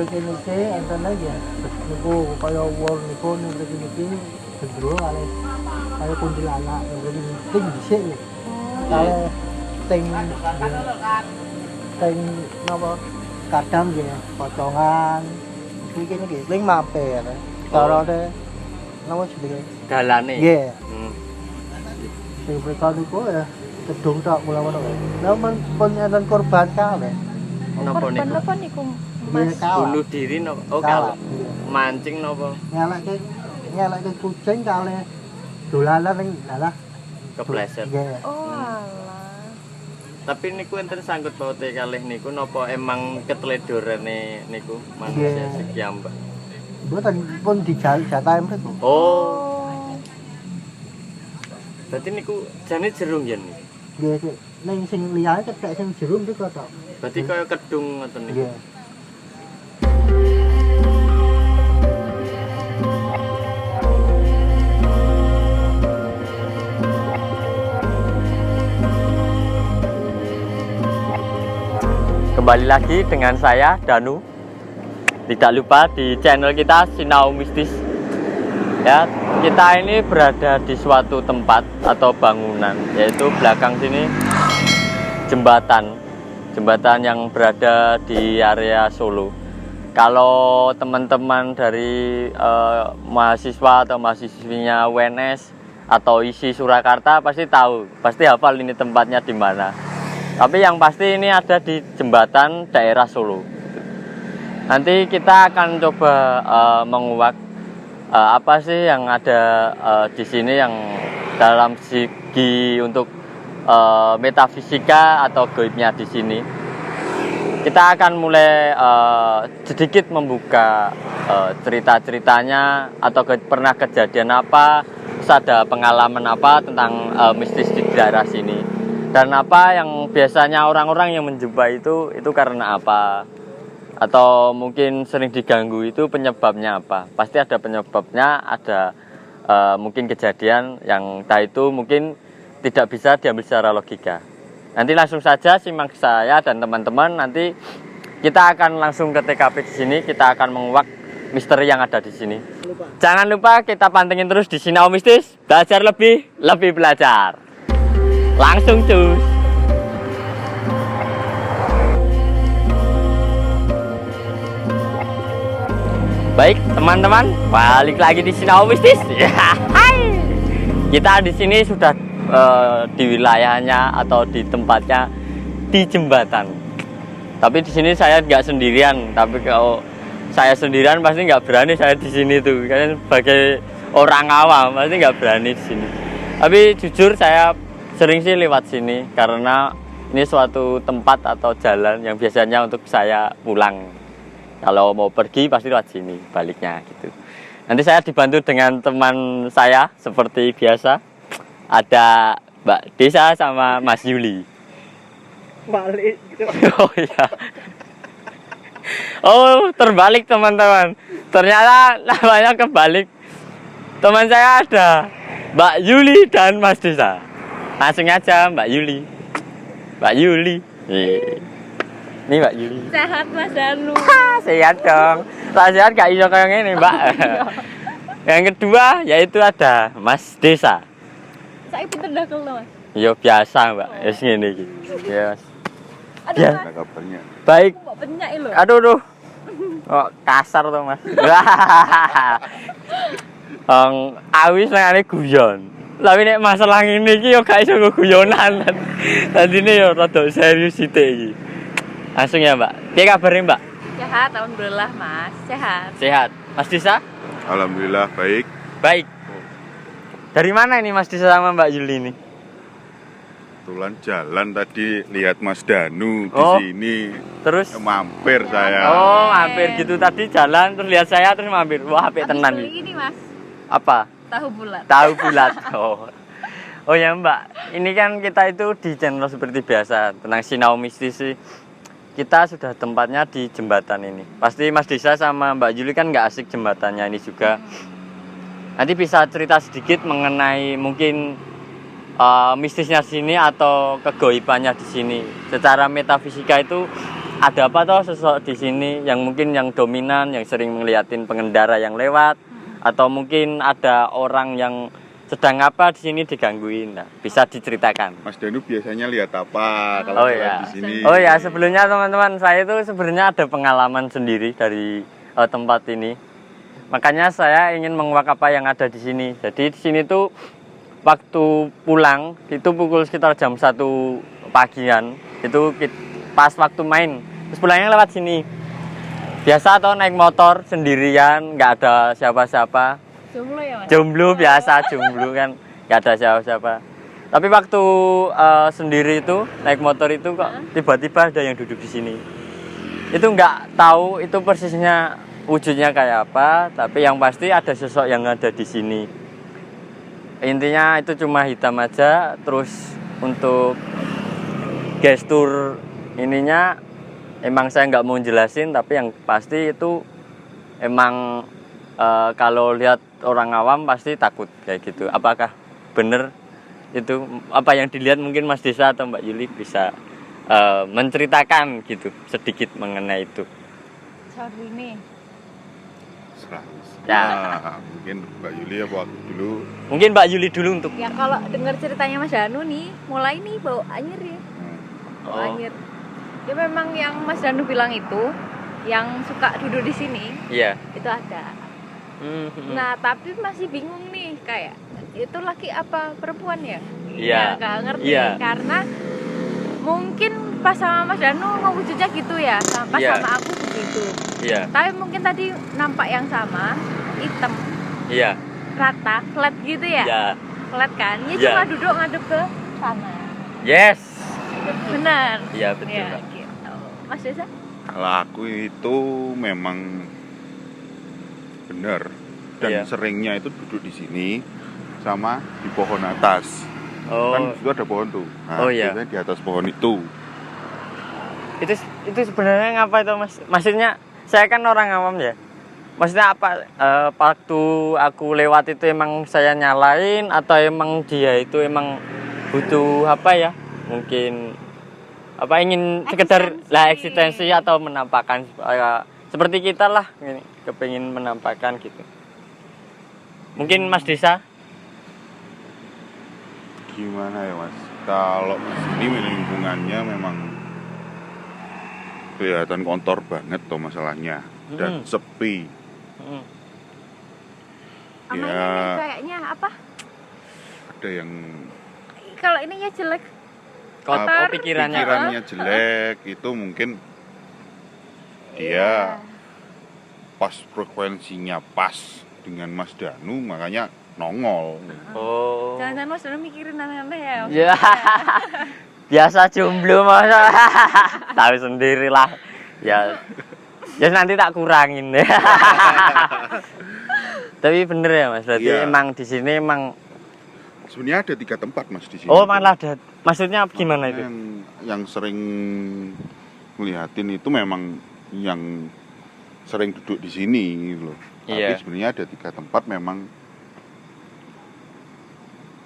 mriki niki enten ya. Niku kaya wol niku mriki niki gendro kaya kuntilanak mriki ting dhisik. Kale ting napa kadang ya potongan iki niki ling mampir. Carane napa jenenge? Dalane. Nggih. Sing mriko niku ya gedung tok mula-mula. Lah men pun enten korban kalih. Napa niku? Napa niku Mas Bunuh diri napa? Oh, kalah. Mancing napa? Nyelekke kucing kalih dolanan ning dalah Kepleset. nggih. Oh alah. Tapi niku enten sangkut paute kalih niku napa emang ketledorane niku manusia sekian, Mbak? Mboten pun dijatahi mriku. Oh. Berarti niku jane jerung yen niku. Nggih, ning sing liyane cekek sing jero mriku tok. Berarti kaya kedung ngoten niku. Nggih. Kembali lagi dengan saya Danu. Tidak lupa di channel kita Sinau Mistis. Ya, kita ini berada di suatu tempat atau bangunan, yaitu belakang sini jembatan yang berada di area Solo. Kalau teman-teman dari mahasiswa atau mahasiswinya UNS atau ISI Surakarta pasti tahu, pasti hafal ini tempatnya di mana. Tapi yang pasti ini ada di jembatan daerah Solo. Nanti kita akan coba menguak apa sih yang ada di sini yang dalam segi untuk metafisika atau gaibnya di sini. Kita akan mulai sedikit membuka cerita-ceritanya atau pernah kejadian apa, terus ada pengalaman apa tentang mistis di daerah sini. Dan apa yang biasanya orang-orang yang menjumpai itu karena apa? Atau mungkin sering diganggu itu penyebabnya apa? Pasti ada penyebabnya, ada mungkin kejadian yang entah itu mungkin tidak bisa diambil secara logika. Nanti langsung saja simak saya dan teman-teman, nanti kita akan langsung ke TKP di sini, kita akan menguak misteri yang ada di sini. Jangan lupa kita pantengin terus di Sinau Mistis, belajar lebih belajar. Langsung cus. Baik teman-teman, balik lagi di Sinau Mistis. Kita di sini sudah di wilayahnya atau di tempatnya di jembatan. Tapi di sini saya nggak sendirian. Tapi kalau saya sendirian pasti nggak berani saya di sini tuh. Karena sebagai orang awam pasti nggak berani di sini. Tapi jujur saya sering sih lewat sini karena ini suatu tempat atau jalan yang biasanya untuk saya pulang. Kalau mau pergi pasti lewat sini baliknya gitu. Nanti saya dibantu dengan teman saya seperti biasa. Ada Mbak Desa sama Mas Yuli. Balik. Oh iya. Oh, terbalik teman-teman. Ternyata namanya kebalik. Teman saya ada Mbak Yuli dan Mas Desa. Langsung aja Mbak Yuli. Mbak Yuli. Ini Mbak Yuli. Sehat Mas Danu. Sehat dong. Sehat gak iso kayak gini Mbak. Yang kedua yaitu ada Mas Desa. Saya pinter dah kalau Mas. Yo biasa Mbak. Wis ngene iki. Ya Mas. Aduh Ya. Mas. Kabarnya. Baik. Kok penyak lho. Aduh. Oh, kasar tuh Mas. Awis nangane guyon. Tapi nek masalah ngene iki yo gak iso guyonan. Tadine yo rada serius sithik iki. Langsung ya, Mbak. Piye kabare, Mbak? Sehat, alhamdulillah Mas. Sehat. Sehat. Mas Disa? Alhamdulillah baik. Baik. Dari mana ini Mas Disa sama Mbak Yuli ini? Kebetulan jalan tadi lihat Mas Danu di Oh. sini. Terus? Mampir saya. Oh, mampir gitu tadi jalan terus lihat saya terus mampir. Wah, apik tenan Habis iki. beli ini Mas, Apa? tahu bulat. Tahu bulat. Oh. Oh ya Mbak, ini kan kita itu di channel seperti biasa tentang Sinau Mistis sih. Kita sudah tempatnya di jembatan ini. Pasti Mas Desa sama Mbak Yuli kan nggak asik jembatannya ini juga. Nanti bisa cerita sedikit mengenai mungkin mistisnya sini atau kegoibannya di sini. Secara metafisika itu ada apa toh sosok di sini yang mungkin yang dominan, yang sering ngeliatin pengendara yang lewat, atau mungkin ada orang yang sedang apa di sini digangguin. Nah, bisa diceritakan. Mas Danu biasanya lihat apa kalau Oh jalan ya. di sini? Oh ya, sebelumnya teman-teman, saya itu sebenarnya ada pengalaman sendiri dari tempat ini. Makanya saya ingin menguak apa yang ada di sini. Jadi di sini tuh waktu pulang itu pukul sekitar jam 1 pagian. Itu pas waktu main. Terus pulangnya lewat sini. Biasa atau naik motor sendirian, nggak ada siapa-siapa. Jomblo ya, Mas? Jomblo biasa, jomblo kan nggak ada siapa-siapa. Tapi waktu sendiri itu naik motor itu kok tiba-tiba ada yang duduk di sini. Itu nggak tahu itu persisnya wujudnya kayak apa, tapi yang pasti ada sosok yang ada di sini. Intinya itu cuma hitam aja. Terus untuk gestur ininya emang saya nggak mau jelasin, tapi yang pasti itu emang kalau lihat orang awam pasti takut kayak gitu. Apakah bener itu apa yang dilihat? Mungkin Mas Desa atau Mbak Yuli bisa menceritakan gitu sedikit mengenai itu. Sorry nih. Ya. Nah, mungkin Mbak Yuli apa aku dulu? Mungkin Mbak Yuli dulu untuk Ya kalau dengar ceritanya Mas Danu nih, mulai nih bau anyir ya. Bau Oh. anyir. Ya memang yang Mas Danu bilang itu, yang suka duduk di sini, iya. itu ada. Nah, tapi masih bingung nih, kayak itu laki apa perempuan ya? Iya. Ya, nggak ngerti. Iya. Karena mungkin pas sama Mas Danu wujudnya gitu ya, pas Iya. sama aku begitu. Iya. Tapi mungkin tadi nampak yang sama, hitam, Iya. rata, flat gitu ya? Iya. Flat kan? Ya Iya. cuma duduk ngadep ke sana. Yes. Benar. Iya, betul, Ya, Mbak. gitu. Mas Desa? Kalau aku itu memang benar dan Iya. seringnya itu duduk di sini sama di pohon atas. Kan Oh. di situ ada pohon tuh. Nah, Oh, iya. biasanya di atas pohon itu. Itu sebenarnya ngapa itu, Mas? Maksudnya saya kan orang awam ya. Maksudnya apa? Waktu aku lewat itu emang saya nyalain atau emang dia itu emang butuh apa ya? Mungkin apa ingin sekedar eksistensi atau menampakkan seperti kita lah, ini kepengin menampakkan gitu. Mungkin Mas Desa? Gimana ya Mas? Kalau di sini lingkungannya memang kelihatan kotor banget tuh masalahnya dan sepi. Sama ini Ya. nih kayaknya apa? Ada yang Kalau ininya jelek. Kotor pikirannya. pikirannya jelek itu mungkin dia pas frekuensinya pas dengan Mas Danu makanya nongol. Oh. Jangan-jangan Mas Danu mikirin aneh-aneh ya? Ya. Biasa jomblo masa. Tahu sendiri lah. Ya. Ya nanti tak kurangin deh. Tapi bener ya Mas, berarti Iya. emang di sini emang Sebenarnya ada 3 tempat Mas di sini. oh malah ada. Maksudnya gimana itu? Yang sering ngeliatin itu memang yang sering duduk di sini gitu loh. Iya. Tapi sebenarnya ada 3 tempat memang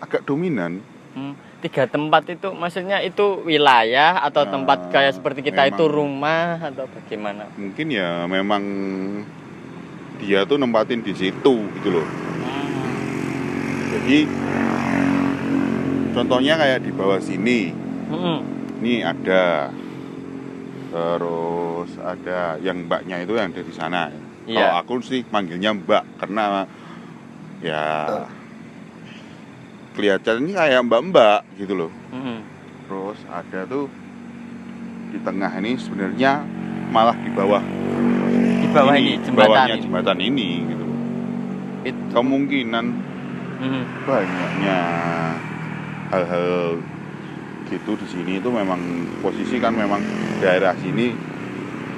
agak dominan. 3 tempat itu maksudnya itu wilayah atau Nah, tempat kayak seperti kita itu memang. rumah atau bagaimana? Mungkin ya memang dia tuh nempatin di situ gitu loh. Jadi contohnya kayak di bawah sini. Ini ada. Terus ada yang mbaknya itu yang dari sana. Iya. Kalau aku sih manggilnya mbak karena ya kelihatannya kayak mbak-mbak gitu loh. Terus ada tuh di tengah ini sebenarnya malah di bawah. Di bawah ini Di bawahnya jembatan. jembatan ini gitu loh. Itu. Kemungkinan banyaknya hal-hal gitu di sini itu memang posisi kan memang daerah sini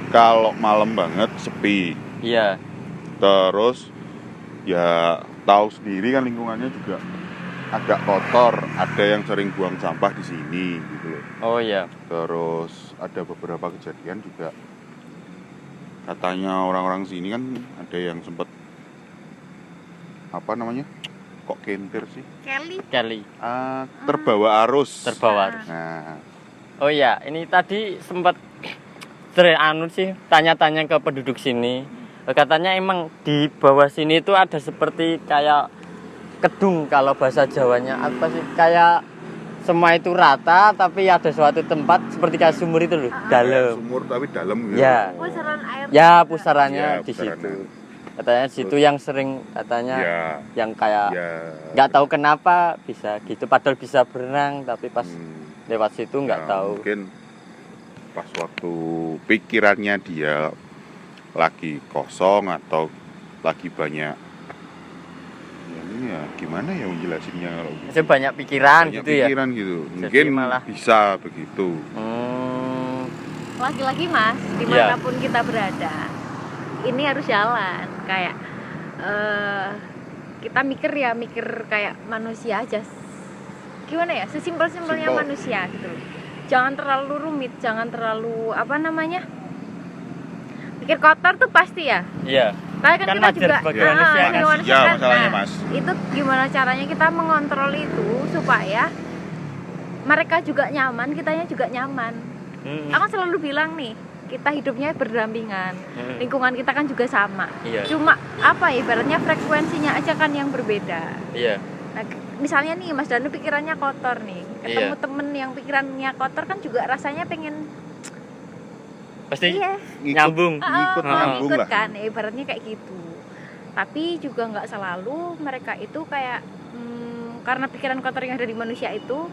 kalau malam banget sepi. Iya. Terus ya tahu sendiri kan lingkungannya juga agak kotor, ada yang sering buang sampah di sini gitu loh. Oh iya. Terus ada beberapa kejadian juga katanya orang-orang sini kan ada yang sempat apa namanya? Kok kentir sih? Kali Terbawa arus. terbawa. Nah, Oh iya, ini tadi sempat sih tanya-tanya ke penduduk sini. Katanya emang di bawah sini itu ada seperti kayak kedung kalau bahasa Jawanya apa sih? Kayak semua itu rata tapi ada suatu tempat seperti kayak sumur itu loh, dalam. Sumur tapi dalam gitu. Ya. Pusaran air. Ya, pusarannya Ya, di pusarannya. situ. Katanya di situ yang sering katanya Ya. yang kayak Ya. nggak tahu kenapa bisa gitu padahal bisa berenang tapi pas Hmm. lewat situ nggak Ya, tahu. Mungkin pas waktu pikirannya dia lagi kosong atau lagi banyak ya, ini ya gimana ya menjelasinnya kalau gitu. Masih banyak pikiran Banyak gitu ya. pikiran gitu. Jadi Mungkin malah- bisa begitu. Lagi-lagi Mas, dimanapun kita berada, ini harus jalan. Kayak kita mikir kayak manusia aja. Gimana ya? Sesimpel-simpelnya Simpel. manusia gitu loh. Jangan terlalu rumit, jangan terlalu pikir kotor tuh pasti ya. Iya. Tapi Kan kita wajar juga sebagai Ya, manusia kan. manusia kan. masalahnya, Nah, Mas. itu gimana caranya kita mengontrol itu supaya mereka juga nyaman, kitanya juga nyaman. Aku selalu bilang nih, kita hidupnya berdampingan. Lingkungan kita kan juga sama. Iya. Cuma ibaratnya frekuensinya aja kan yang berbeda. Iya. Nah, misalnya nih Mas Danu pikirannya kotor nih, ketemu Iya. temen yang pikirannya kotor kan juga rasanya pengen Pasti iya nyambung. Ngikut nyambung ikut lah. kan, ibaratnya kayak gitu. Tapi juga nggak selalu mereka itu kayak karena pikiran kotor yang ada di manusia itu,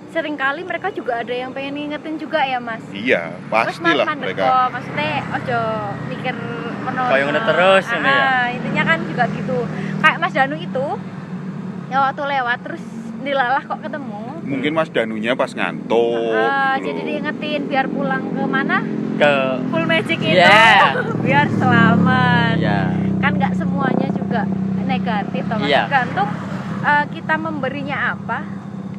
seringkali mereka juga ada yang pengen ngingetin juga ya Mas. Iya, pastilah mereka. Maksudnya ojo mikir menono. Kayak ngono terus, ini ya? Intinya kan juga gitu. Kayak Mas Danu itu, ya waktu lewat terus dilalah kok ketemu. Mungkin Mas Danunya pas ngantuk gitu Jadi loh. diingetin biar pulang ke mana? Ke Full Magic itu. Yeah. Biar selamat. ya. Kan nggak semuanya juga negatif toh Mas. Iya. Tergantung kita memberinya apa,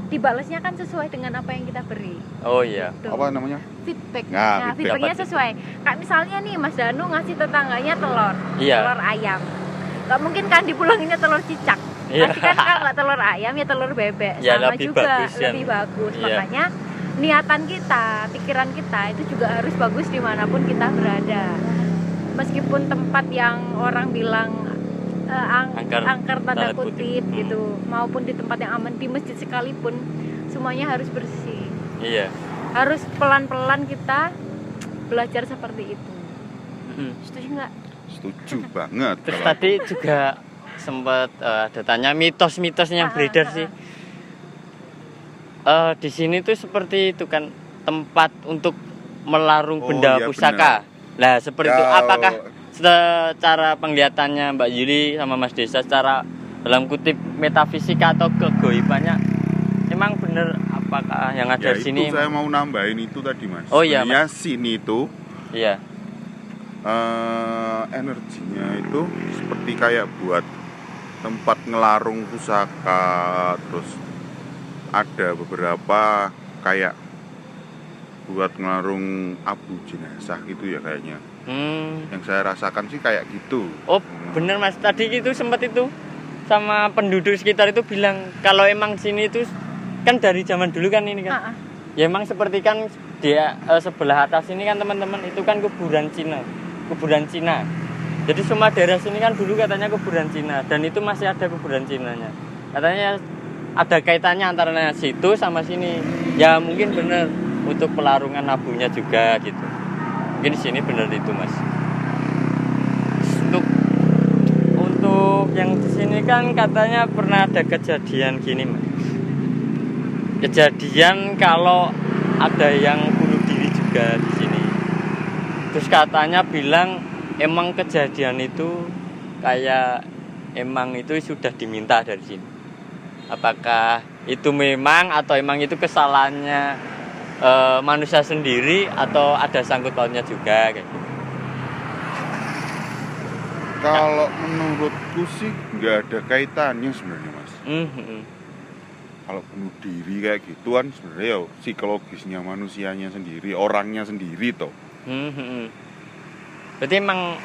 dibalasnya kan sesuai dengan apa yang kita beri. Oh iya. Gitu. Apa namanya? Feedback. Nah, Nah, feedback. feedbacknya sesuai. Kayak misalnya nih Mas Danu ngasih tetangganya telur, Iya. telur ayam. Gak mungkin kan dipulanginnya telur cicak. Iya. Pasti kan kalau nggak telur ayam ya telur bebek. Ya, sama lebih juga bagus kan. lebih bagus. Iya. Makanya niatan kita, pikiran kita itu juga harus bagus dimanapun kita berada. Meskipun tempat yang orang bilang angker tanda kutip gitu, maupun di tempat yang aman, di masjid sekalipun, semuanya harus bersih. Iya. Harus pelan-pelan kita belajar seperti itu. Setuju nggak? Setuju banget. Terus kalau tadi juga sempat ada tanya mitos-mitosnya yang beredar sih. Di sini tuh seperti itu kan tempat untuk melarung Oh, benda iya, pusaka. Nah, seperti itu. Kalau- Apakah secara penglihatannya Mbak Yuli sama Mas Desa secara dalam kutip metafisika atau kegoibannya emang bener apakah yang ada ya di itu sini? saya mau nambahin itu tadi Mas. Oh, iya, Sebenarnya sini itu Iya. energinya itu seperti kayak buat tempat ngelarung pusaka, terus ada beberapa kayak buat ngelarung abu jenazah gitu ya kayaknya. Yang saya rasakan sih kayak gitu. Oh bener Mas, tadi itu sempat itu sama penduduk sekitar itu bilang kalau emang sini itu kan dari zaman dulu kan ini kan. Ya emang seperti kan dia sebelah atas ini kan teman-teman itu kan kuburan Cina. Jadi semua daerah sini kan dulu katanya kuburan Cina dan itu masih ada kuburan Cinanya. Katanya ada kaitannya antara situ sama sini. Ya mungkin bener untuk pelarungan abunya juga gitu. Mungkin di sini bener itu Mas. Untuk yang di sini kan katanya pernah ada kejadian gini Mas. Kejadian kalau ada yang bunuh diri juga di sini. Terus katanya bilang emang kejadian itu kayak emang itu sudah diminta dari sini. Apakah itu memang atau emang itu kesalahannya manusia sendiri atau ada sangkut pautnya juga kayak gitu. Kalau menurutku sih nggak ada kaitannya sebenarnya Mas. Kalau bunuh diri kayak gituan sebenarnya ya psikologisnya manusianya sendiri, orangnya sendiri toh. Berarti emang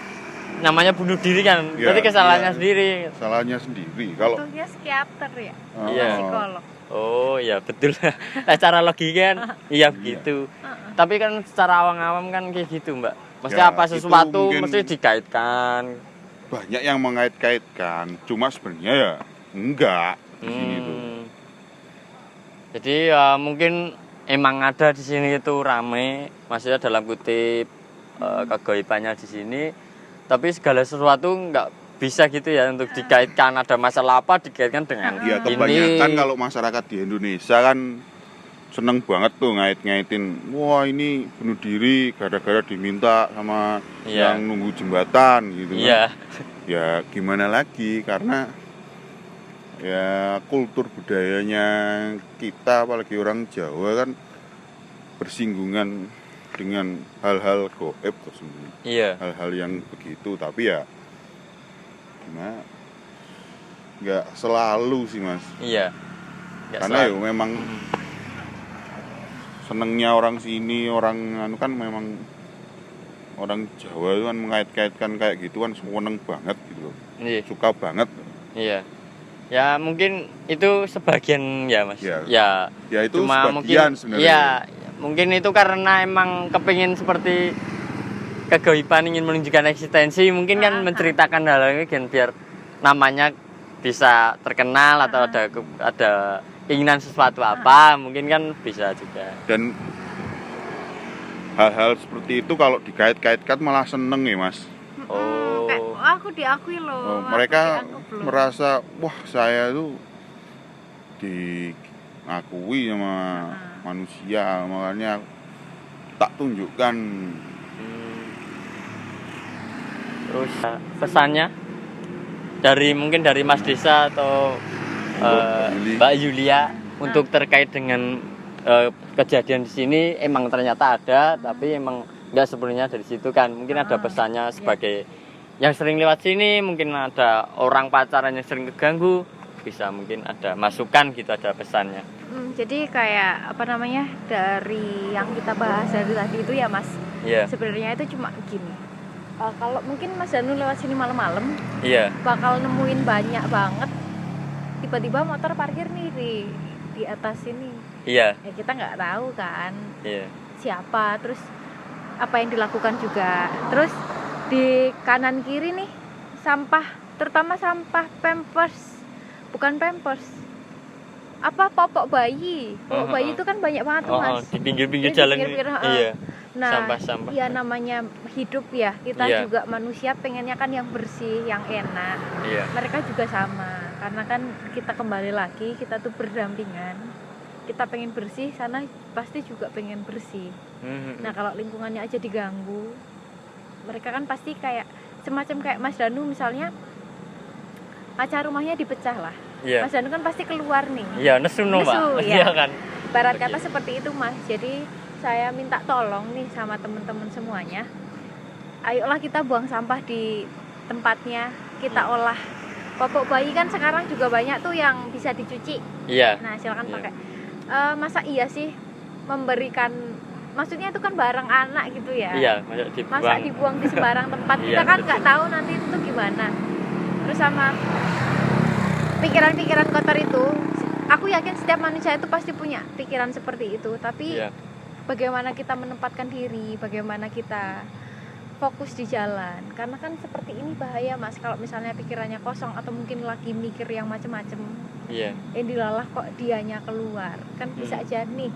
namanya bunuh diri kan, Ya, berarti kesalahannya iya. sendiri. Salahnya sendiri. Kalau Contohnya psikiater ya, Iya. psikolog. Oh ya betul. Secara logika kan iya begitu. tapi kan secara awam-awam kan kayak gitu, Mbak. Mesti Ya, apa itu sesuatu mungkin mesti dikaitkan. banyak yang mengait-kaitkan, cuma sebenarnya ya enggak di sini tuh. Jadi ya mungkin emang ada di sini itu rame, maksudnya dalam kutip kegoibannya di sini. Tapi segala sesuatu nggak bisa gitu ya untuk dikaitkan, ada masalah apa dikaitkan dengan Ya kebanyakan kalau masyarakat di Indonesia kan seneng banget tuh ngait-ngaitin, wah ini bunuh diri gara-gara diminta sama Iya. yang nunggu jembatan gitu kan. Iya. Ya gimana lagi, karena ya kultur budayanya kita apalagi orang Jawa kan bersinggungan dengan hal-hal goib tersebut, Iya. hal-hal yang begitu. Tapi ya gimana, nggak selalu sih Mas, Iya. Nggak karena ya selalu. memang senengnya orang sini, orang anu kan memang orang Jawa itu kan mengait-kaitkan kayak gitu kan seneng banget gitu loh, Iya. suka banget. Iya. Ya mungkin itu sebagian ya Mas. Ya. Ya Ya itu cuma sebagian mungkin sebenarnya. ya mungkin itu karena emang kepingin seperti kegoiban, ingin menunjukkan eksistensi, mungkin kan menceritakan hal ini kan biar namanya bisa terkenal atau ada keinginan sesuatu apa, mungkin kan bisa juga. Dan hal-hal seperti itu kalau dikait-kaitkan malah seneng ya Mas. Kayak, aku diakui loh. aku Mereka dianggap loh. merasa wah saya itu diakui sama manusia, makanya tak tunjukkan. Terus pesannya mungkin dari Mas Desa atau Mbak Yulia untuk terkait dengan kejadian di sini, emang ternyata ada, tapi emang nggak sepenuhnya dari situ kan. Mungkin ada pesannya sebagai yang sering lewat sini, mungkin ada orang pacaran yang sering keganggu, bisa mungkin ada masukan gitu, ada pesannya. Jadi kayak apa namanya, dari yang kita bahas dari tadi itu ya Mas, Iya. sebenarnya itu cuma gini. Kalau mungkin Mas Danu lewat sini malam-malam Iya. bakal nemuin banyak banget tiba-tiba motor parkir nih di atas sini. Iya. Ya kita nggak tahu kan Iya. siapa, terus apa yang dilakukan juga. Terus di kanan kiri nih sampah, terutama sampah pampers, bukan pampers, apa popok bayi. Popok bayi itu kan banyak banget tuh Mas. Di pinggir-pinggir Di jalan. pinggir-pinggir, Iya. Nah, Sampah-sampah. ya namanya hidup ya, kita Iya. juga manusia pengennya kan yang bersih, yang enak. Iya. Mereka juga sama, karena kan kita kembali lagi, kita tuh berdampingan. Kita pengen bersih, sana pasti juga pengen bersih. Nah kalau lingkungannya aja diganggu, mereka kan pasti kayak semacam kayak Mas Danu misalnya, kaca rumahnya dipecah lah. Iya. Mas Danu kan pasti keluar nih. Iya, nesu no, Pak. Nesu, Iya ya. kan. Barat kata seperti itu Mas. Jadi saya minta tolong nih sama teman-teman semuanya, ayolah kita buang sampah di tempatnya, kita olah. Popok bayi kan sekarang juga banyak tuh yang bisa dicuci. Iya. Nah silakan Iya. pakai. Masa iya sih memberikan, maksudnya itu kan barang anak gitu ya. Iya, masa dibuang. Masa dibuang di sembarang tempat, Iya, kita kan betul. nggak tahu nanti itu gimana. Terus sama pikiran-pikiran kotor itu, aku yakin setiap manusia itu pasti punya pikiran seperti itu. Tapi Iya. bagaimana kita menempatkan diri, bagaimana kita fokus di jalan. Karena kan seperti ini bahaya Mas, kalau misalnya pikirannya kosong atau mungkin lagi mikir yang macem-macem, Iya. dilalah kok dianya keluar, kan bisa aja nih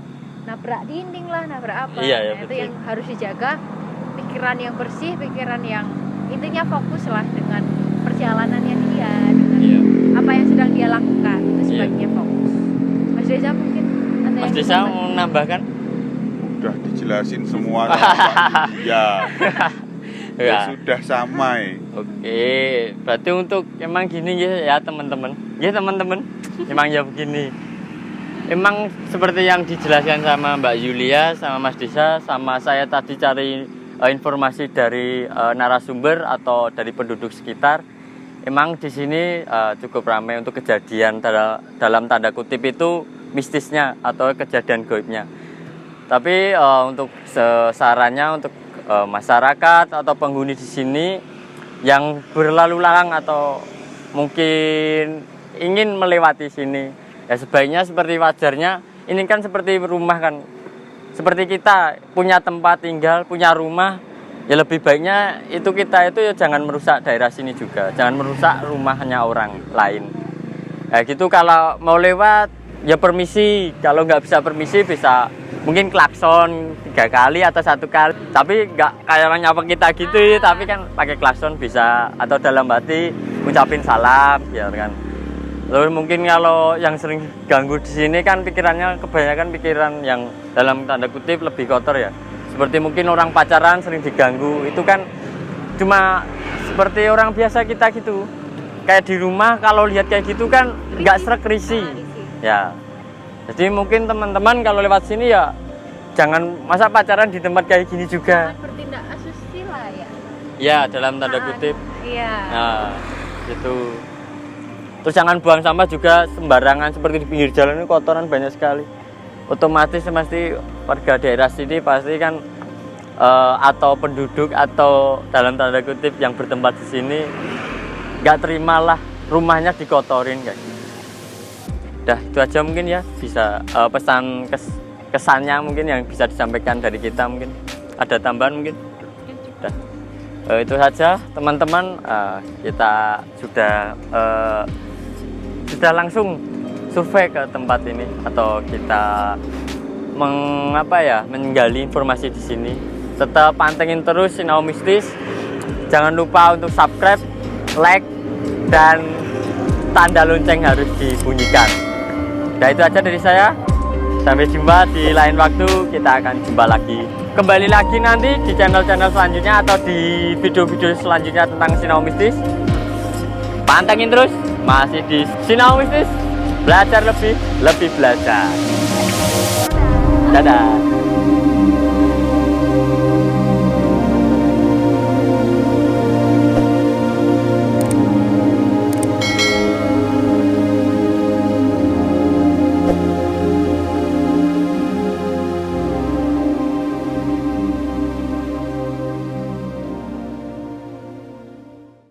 nabrak dinding lah, nabrak apa. Iya, ya, Nah, itu betul. yang harus dijaga, pikiran yang bersih, pikiran yang intinya fokus lah dengan perjalanannya dia, dengan Iya. apa yang sedang dia lakukan, itu Iya. sebaiknya fokus. Mas Desa mungkin ada Mas yang Desa ditambah? mau nambahkan? Udah dijelasin semua sama Pak Yulia. Ya Ya. sudah samai. Oke, berarti untuk emang gini ya teman-teman. Ya teman-teman, emang ya begini. Emang seperti yang dijelaskan sama Mbak Yulia, sama Mas Desa, sama saya tadi cari informasi dari narasumber atau dari penduduk sekitar. Emang di sini cukup ramai untuk kejadian dalam tanda kutip itu mistisnya atau kejadian gaibnya. Tapi untuk sarannya untuk masyarakat atau penghuni di sini yang berlalu lalang atau mungkin ingin melewati sini, ya sebaiknya seperti wajarnya. Ini kan seperti rumah kan, seperti kita punya tempat tinggal, punya rumah, ya lebih baiknya itu kita itu ya jangan merusak daerah sini juga, jangan merusak rumahnya orang lain. Nah gitu, kalau mau lewat ya permisi, kalau nggak bisa permisi bisa mungkin klakson 3 kali atau 1 kali, tapi nggak kayak nyapa kita gitu, tapi kan pakai klakson bisa, atau dalam hati ucapin salam ya kan. Lalu mungkin kalau yang sering ganggu di sini kan pikirannya kebanyakan pikiran yang dalam tanda kutip lebih kotor ya. Seperti mungkin orang pacaran sering diganggu, itu kan cuma seperti orang biasa kita gitu. Kayak di rumah kalau lihat kayak gitu kan nggak sreg risih. Ya. Jadi mungkin teman-teman kalau lewat sini ya jangan masa pacaran di tempat kayak gini juga. Jangan bertindak asusila ya. Ya, dalam tanda kutip. Iya. Nah, gitu. Terus jangan buang sampah juga sembarangan, seperti di pinggir jalan ini kotoran banyak sekali. Otomatis pasti warga daerah sini pasti kan atau penduduk atau dalam tanda kutip yang bertempat di sini nggak terimalah rumahnya dikotorin kayak gitu. Udah itu aja mungkin ya, bisa pesan kesannya mungkin yang bisa disampaikan dari kita, mungkin ada tambahan mungkin. Udah. Itu saja teman-teman, kita sudah langsung survei ke tempat ini, atau kita menggali informasi di sini. Tetap pantengin terus Sinau Mistis. Jangan lupa untuk subscribe, like, dan tanda lonceng harus dibunyikan. Nah itu aja dari saya. Sampai jumpa di lain waktu, kita akan jumpa lagi. Kembali lagi nanti di channel-channel selanjutnya atau di video-video selanjutnya tentang Sinau Mistis. Pantengin terus, masih di Sinau Mistis. Belajar lebih belajar. Dadah.